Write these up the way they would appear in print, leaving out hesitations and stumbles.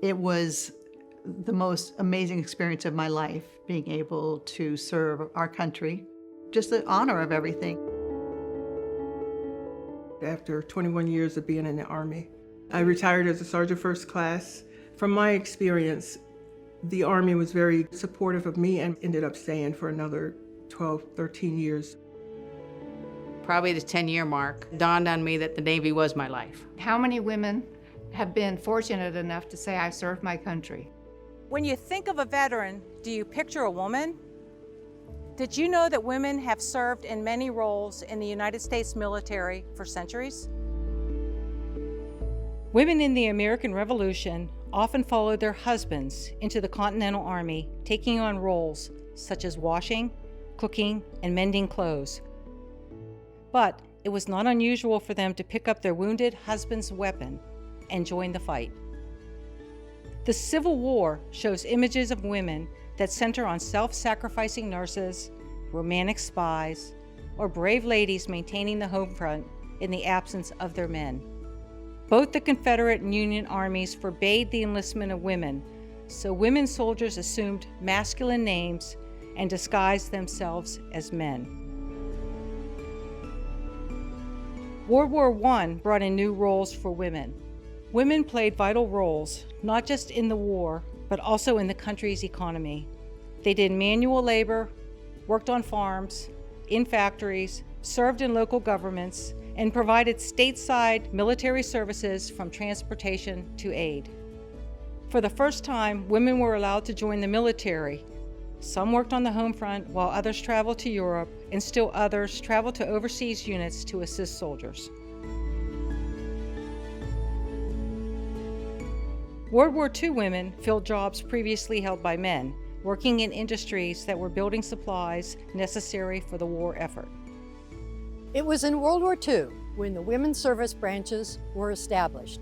It was the most amazing experience of my life, being able to serve our country. Just the honor of everything. After 21 years of being in the Army, I retired as a Sergeant First Class. From my experience, the Army was very supportive of me and ended up staying for another 12, 13 years. Probably the 10-year mark dawned on me that the Navy was my life. How many women have been fortunate enough to say, I served my country? When you think of a veteran, do you picture a woman? Did you know that women have served in many roles in the United States military for centuries? Women in the American Revolution often followed their husbands into the Continental Army, taking on roles such as washing, cooking, and mending clothes. But it was not unusual for them to pick up their wounded husband's weapon and join the fight. The Civil War shows images of women that center on self-sacrificing nurses, romantic spies, or brave ladies maintaining the home front in the absence of their men. Both the Confederate and Union armies forbade the enlistment of women, so women soldiers assumed masculine names and disguised themselves as men. World War I brought in new roles for women. Women played vital roles, not just in the war, but also in the country's economy. They did manual labor, worked on farms, in factories, served in local governments, and provided stateside military services from transportation to aid. For the first time, women were allowed to join the military. Some worked on the home front while others traveled to Europe, and still others traveled to overseas units to assist soldiers. World War II women filled jobs previously held by men, working in industries that were building supplies necessary for the war effort. It was in World War II when the women's service branches were established.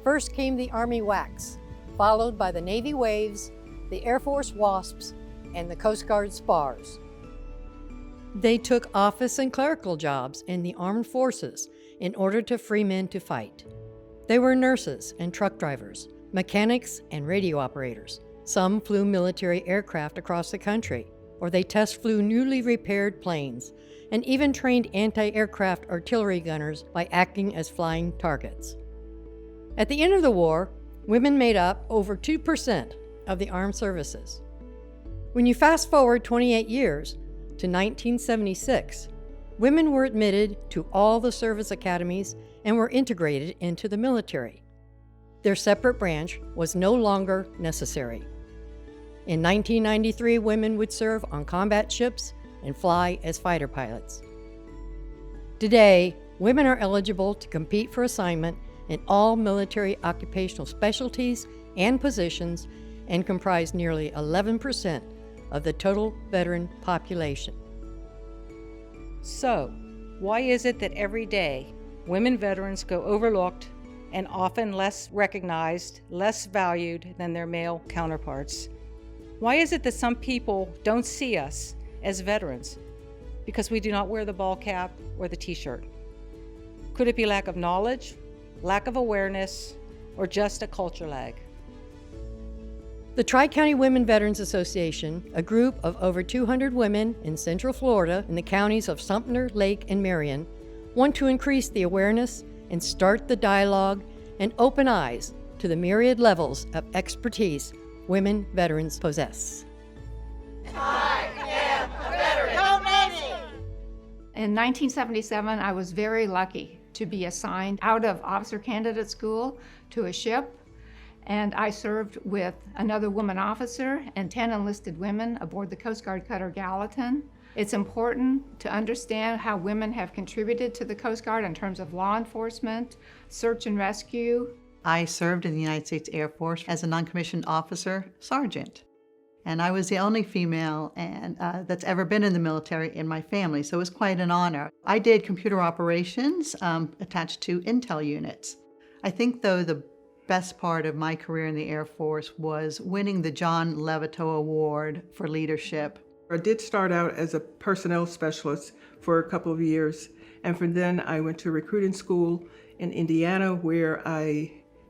First came the Army WACs, followed by the Navy WAVES, the Air Force WASPs, and the Coast Guard SPARs. They took office and clerical jobs in the armed forces in order to free men to fight. They were nurses and truck drivers, mechanics and radio operators. Some flew military aircraft across the country, or they test flew newly repaired planes, and even trained anti-aircraft artillery gunners by acting as flying targets. At the end of the war, women made up over 2% of the armed services. When you fast forward 28 years to 1976, women were admitted to all the service academies and were integrated into the military. Their separate branch was no longer necessary. In 1993, women would serve on combat ships and fly as fighter pilots. Today, women are eligible to compete for assignment in all military occupational specialties and positions and comprise nearly 11% of the total veteran population. So, why is it that every day women veterans go overlooked and often less recognized, less valued than their male counterparts? Why is it that some people don't see us as veterans? Because we do not wear the ball cap or the t-shirt. Could it be lack of knowledge, lack of awareness, or just a culture lag? The Tri-County Women Veterans Association, a group of over 200 women in Central Florida in the counties of Sumter, Lake, and Marion, want to increase the awareness and start the dialogue and open eyes to the myriad levels of expertise women veterans possess. In 1977, I was very lucky to be assigned out of officer candidate school to a ship, and I served with another woman officer and 10 enlisted women aboard the Coast Guard cutter Gallatin. It's important to understand how women have contributed to the Coast Guard in terms of law enforcement, search and rescue. I served in the United States Air Force as a non-commissioned officer sergeant. And I was the only female that's ever been in the military in my family, so it was quite an honor. I did computer operations attached to intel units. I think, though, the best part of my career in the Air Force was winning the John Levittow Award for leadership. I did start out as a personnel specialist for a couple of years, and from then I went to recruiting school in Indiana, where I